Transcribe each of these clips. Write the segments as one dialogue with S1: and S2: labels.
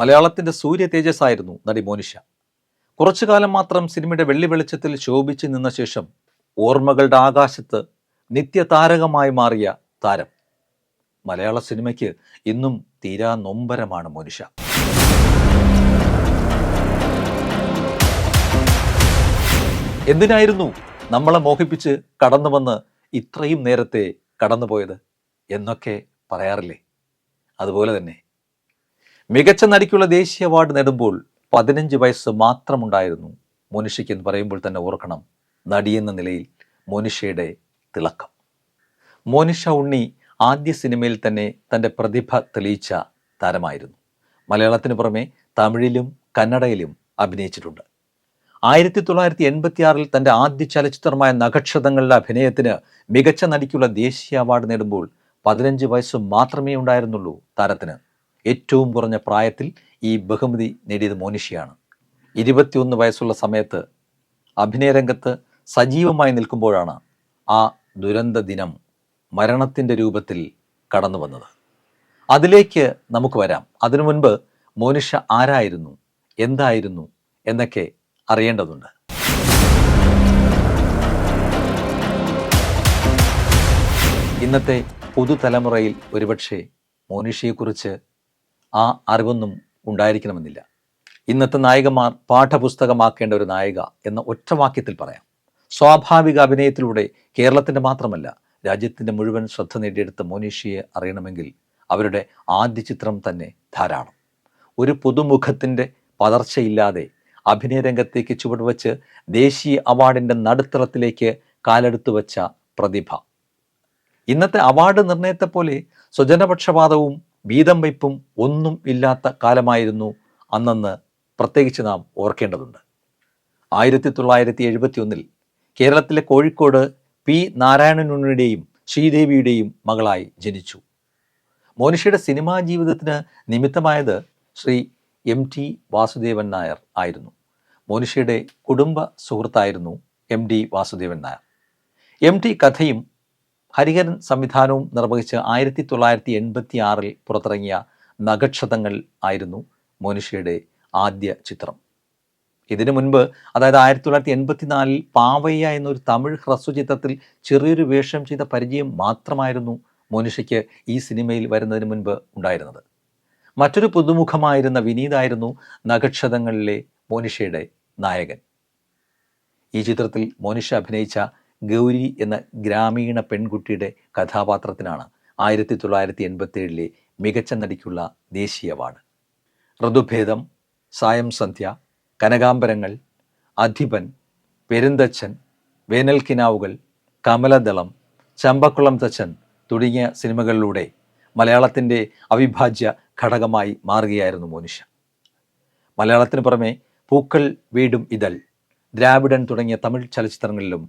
S1: മലയാളത്തിന്റെ സൂര്യ തേജസ്സായിരുന്നു നടി മോനിഷ. കുറച്ചു കാലം മാത്രം സിനിമയുടെ വെള്ളി വെളിച്ചത്തിൽ ശോഭിച്ചു നിന്ന ശേഷം ഓർമ്മകളുടെ ആകാശത്ത് നിത്യതാരകമായി മാറിയ താരം. മലയാള സിനിമയ്ക്ക് ഇന്നും തീരാ നൊമ്പരമാണ് മോനിഷ. എന്തിനായിരുന്നു നമ്മളെ മോഹിപ്പിച്ച് കടന്നു വന്ന് ഇത്രയും നേരത്തെ കടന്നുപോയത് എന്നൊക്കെ പറയാറില്ലേ? അതുപോലെ തന്നെ മികച്ച നടിക്കുള്ള ദേശീയ അവാർഡ് നേടുമ്പോൾ 15 വയസ്സ് മാത്രമുണ്ടായിരുന്നു മോനിഷയ്ക്ക് എന്ന് പറയുമ്പോൾ തന്നെ ഓർക്കണം നടിയെന്ന നിലയിൽ മോനിഷയുടെ തിളക്കം. മോനിഷ ഉണ്ണി ആദ്യ സിനിമയിൽ തന്നെ തൻ്റെ പ്രതിഭ തെളിയിച്ച താരമായിരുന്നു. മലയാളത്തിന് പുറമെ തമിഴിലും കന്നഡയിലും അഭിനയിച്ചിട്ടുണ്ട്. 1986 തൻ്റെ ആദ്യ ചലച്ചിത്രമായ നഖക്ഷതങ്ങളുടെ അഭിനയത്തിന് മികച്ച നടിക്കുള്ള ദേശീയ അവാർഡ് നേടുമ്പോൾ 15 വയസ്സ് മാത്രമേ ഉണ്ടായിരുന്നുള്ളൂ താരത്തിന്. ഏറ്റവും കുറഞ്ഞ പ്രായത്തിൽ ഈ ബഹുമതി നേടിയത് മോനിഷയാണ്. 21 വയസ്സുള്ള സമയത്ത് അഭിനയരംഗത്ത് സജീവമായി നിൽക്കുമ്പോഴാണ് ആ ദുരന്ത ദിനം മരണത്തിൻ്റെ രൂപത്തിൽ കടന്നു വന്നത്. അതിലേക്ക് നമുക്ക് വരാം. അതിനു മുൻപ് മോനിഷ ആരായിരുന്നു, എന്തായിരുന്നു എന്നൊക്കെ അറിയേണ്ടതുണ്ട്. ഇന്നത്തെ പുതുതലമുറയിൽ ഒരുപക്ഷെ മോനിഷയെക്കുറിച്ച് ആ അറിവൊന്നും ഉണ്ടായിരിക്കണമെന്നില്ല. ഇന്നത്തെ നായികമാർ പാഠപുസ്തകമാക്കേണ്ട ഒരു നായിക എന്ന ഒറ്റവാക്യത്തിൽ പറയാം. സ്വാഭാവിക അഭിനയത്തിലൂടെ കേരളത്തിൻ്റെ മാത്രമല്ല രാജ്യത്തിൻ്റെ മുഴുവൻ ശ്രദ്ധ നേടിയെടുത്ത മോനിഷയെ അറിയണമെങ്കിൽ അവരുടെ ആദ്യ ചിത്രം തന്നെ ധാരാളം. ഒരു പുതുമുഖത്തിൻ്റെ പതർച്ചയില്ലാതെ അഭിനയരംഗത്തേക്ക് ചുവടുവെച്ച് ദേശീയ അവാർഡിൻ്റെ നടുത്തളത്തിലേക്ക് കാലെടുത്തു വച്ച പ്രതിഭ. ഇന്നത്തെ അവാർഡ് നിർണയത്തെപ്പോലെ സ്വജനപക്ഷപാതവും വീതം വയ്പും ഒന്നും ഇല്ലാത്ത കാലമായിരുന്നു അന്നെന്ന് പ്രത്യേകിച്ച് നാം ഓർക്കേണ്ടതുണ്ട്. 1971 കേരളത്തിലെ കോഴിക്കോട് പി നാരായണനുണ്ണിയുടെയും ശ്രീദേവിയുടെയും മകളായി ജനിച്ചു. മോനിഷയുടെ സിനിമാ ജീവിതത്തിന് നിമിത്തമായത് ശ്രീ MT വാസുദേവൻ നായർ ആയിരുന്നു. മോനിഷയുടെ കുടുംബ സുഹൃത്തായിരുന്നു MD വാസുദേവൻ നായർ. MT കഥയും ഹരിഹരൻ സംവിധാനവും നിർവഹിച്ച് 1986 പുറത്തിറങ്ങിയ നഖക്ഷതങ്ങൾ ആയിരുന്നു മോനിഷയുടെ ആദ്യ ചിത്രം. ഇതിനു മുൻപ്, അതായത് 1984 പാവയ്യ എന്നൊരു തമിഴ് ഹ്രസ്വചിത്രത്തിൽ ചെറിയൊരു വേഷം ചെയ്ത പരിചയം മാത്രമായിരുന്നു മോനിഷയ്ക്ക് ഈ സിനിമയിൽ വരുന്നതിന് മുൻപ് ഉണ്ടായിരുന്നത്. മറ്റൊരു പുതുമുഖമായിരുന്ന വിനീതായിരുന്നു നഖക്ഷതങ്ങളിലെ മോനിഷയുടെ നായകൻ. ഈ ചിത്രത്തിൽ മോനിഷ അഭിനയിച്ച ഗൗരി എന്ന ഗ്രാമീണ പെൺകുട്ടിയുടെ കഥാപാത്രത്തിനാണ് 1987 മികച്ച നടിക്കുള്ള ദേശീയ അവാർഡ്. ഋതുഭേദം, സായം സന്ധ്യ, കനകാംബരങ്ങൾ, അധിപൻ, പെരുന്തച്ഛൻ, വേനൽക്കിനാവുകൾ, കമലദളം, ചമ്പക്കുളം തച്ചൻ തുടങ്ങിയ സിനിമകളിലൂടെ മലയാളത്തിൻ്റെ അവിഭാജ്യ ഘടകമായി മാറുകയായിരുന്നു മോനിഷ. മലയാളത്തിന് പുറമെ പൂക്കൾ വീടും ഇതൾ, ദ്രാവിഡൻ തുടങ്ങിയ തമിഴ് ചലച്ചിത്രങ്ങളിലും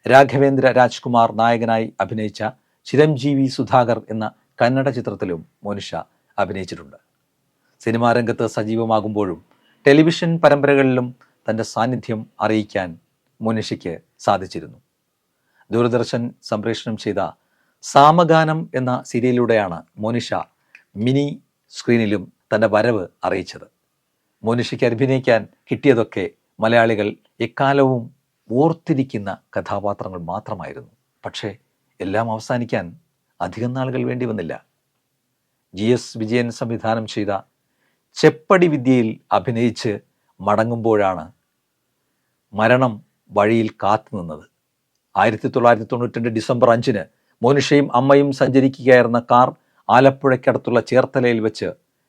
S1: രാഘവേന്ദ്ര രാജ്കുമാർ നായകനായി അഭിനയിച്ച ചിരഞ്ജീവി സുധാകർ എന്ന കന്നഡ ചിത്രത്തിലും മോനിഷ അഭിനയിച്ചിട്ടുണ്ട്. സിനിമാ രംഗത്ത് സജീവമാകുമ്പോഴും ടെലിവിഷൻ പരമ്പരകളിലും തൻ്റെ സാന്നിധ്യം അറിയിക്കാൻ മോനിഷയ്ക്ക് സാധിച്ചിരുന്നു. ദൂരദർശൻ സംപ്രേഷണം ചെയ്ത സാമഗാനം എന്ന സീരിയലിലൂടെയാണ് മോനിഷ മിനി സ്ക്രീനിലും തൻ്റെ വരവ് അറിയിച്ചത്. മോനിഷയ്ക്ക് അഭിനയിക്കാൻ കിട്ടിയതൊക്കെ മലയാളികൾ എക്കാലവും ഓർത്തിരിക്കുന്ന കഥാപാത്രങ്ങൾ മാത്രമായിരുന്നു. പക്ഷേ എല്ലാം അവസാനിക്കാൻ അധികം നാളുകൾ വേണ്ടി വന്നില്ല. GS വിജയൻ സംവിധാനം ചെയ്ത ചെപ്പടി വിദ്യയിൽ അഭിനയിച്ച് മടങ്ങുമ്പോഴാണ് മരണം വഴിയിൽ കാത്തുനിന്നത്. 1992 ഡിസംബർ 5 മോനിഷയും അമ്മയും സഞ്ചരിക്കുകയായിരുന്ന കാർ ആലപ്പുഴയ്ക്കടുത്തുള്ള ചേർത്തലയിൽ വെച്ച്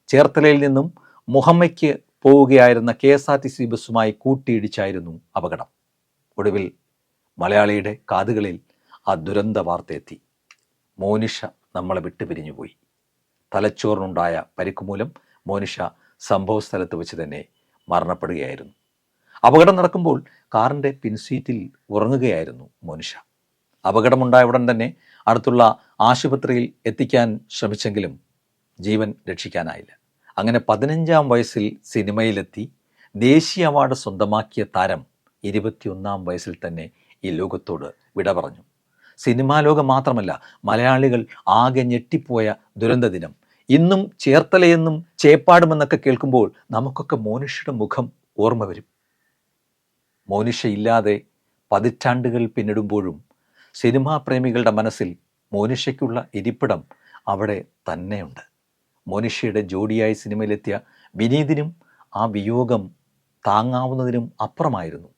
S1: ചേർത്തലയിൽ നിന്നും മുഹമ്മയ്ക്ക് പോവുകയായിരുന്ന KSRTC ബസ്സുമായി കൂട്ടിയിടിച്ചായിരുന്നു അപകടം. ഒടുവിൽ മലയാളിയുടെ കാതുകളിൽ ആ ദുരന്ത വാർത്ത എത്തി. മോനിഷ നമ്മളെ വിട്ടുപിരിഞ്ഞുപോയി. തലച്ചോറിനുണ്ടായ പരിക്കുമൂലം മോനിഷ സംഭവ സ്ഥലത്ത് വെച്ച് തന്നെ മരണപ്പെടുകയായിരുന്നു. അപകടം നടക്കുമ്പോൾ കാറിൻ്റെ പിൻസീറ്റിൽ ഉറങ്ങുകയായിരുന്നു മോനിഷ. അപകടമുണ്ടായ ഉടൻ തന്നെ അടുത്തുള്ള ആശുപത്രിയിൽ എത്തിക്കാൻ ശ്രമിച്ചെങ്കിലും ജീവൻ രക്ഷിക്കാനായില്ല. അങ്ങനെ 15-ാം വയസ്സിൽ സിനിമയിലെത്തി ദേശീയ അവാർഡ് സ്വന്തമാക്കിയ താരം 21-ാം വയസ്സിൽ തന്നെ ഈ ലോകത്തോട് വിട പറഞ്ഞു. സിനിമാ ലോകം മാത്രമല്ല, മലയാളികൾ ആകെ ഞെട്ടിപ്പോയ ദുരന്ത ദിനം ഇന്നും ചേർത്തലയെന്നും ചേപ്പാടുമെന്നൊക്കെ കേൾക്കുമ്പോൾ നമുക്കൊക്കെ മോനിഷയുടെ മുഖം ഓർമ്മ വരും. മോനിഷ ഇല്ലാതെ പതിറ്റാണ്ടുകൾ പിന്നിടുമ്പോഴും സിനിമാ പ്രേമികളുടെ മനസ്സിൽ മോനിഷയ്ക്കുള്ള ഇരിപ്പിടം അവിടെ തന്നെയുണ്ട്. മോനിഷയുടെ ജോഡിയായി സിനിമയിലെത്തിയ വിനീതിനും ആ വിയോഗം താങ്ങാവുന്നതിനും അപ്പുറമായിരുന്നു.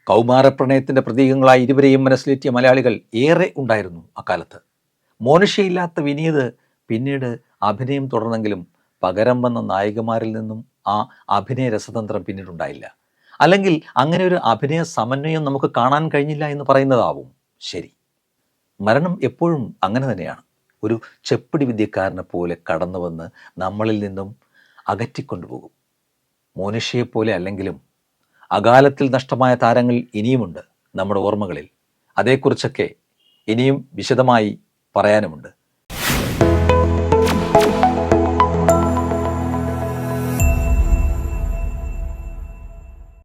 S1: കൗമാരപ്രണയത്തിൻ്റെ പ്രതീകങ്ങളായി ഇരുവരെയും മനസ്സിലെത്തിയ മലയാളികൾ ഏറെ ഉണ്ടായിരുന്നു അക്കാലത്ത്. മോനിഷയില്ലാത്ത വിനീത് പിന്നീട് അഭിനയം തുടർന്നെങ്കിലും പകരം വന്ന നായികമാരിൽ നിന്നും ആ അഭിനയ രസതന്ത്രം പിന്നീടുണ്ടായില്ല. അല്ലെങ്കിൽ അങ്ങനെ ഒരു അഭിനയ സമന്വയം നമുക്ക് കാണാൻ കഴിഞ്ഞില്ല എന്ന് പറയുന്നതാവും ശരി. മരണം എപ്പോഴും അങ്ങനെ തന്നെയാണ്. ഒരു ചെപ്പിടി വിദ്യക്കാരനെ പോലെ കടന്നു വന്ന് നമ്മളിൽ നിന്നും അകറ്റിക്കൊണ്ടുപോകും. മോനിഷയെപ്പോലെ അല്ലെങ്കിലും അകാലത്തിൽ നഷ്ടമായ താരങ്ങൾ ഇനിയുമുണ്ട് നമ്മുടെ ഓർമ്മകളിൽ. അതേക്കുറിച്ചൊക്കെ ഇനിയും വിശദമായി പറയാനുമുണ്ട്.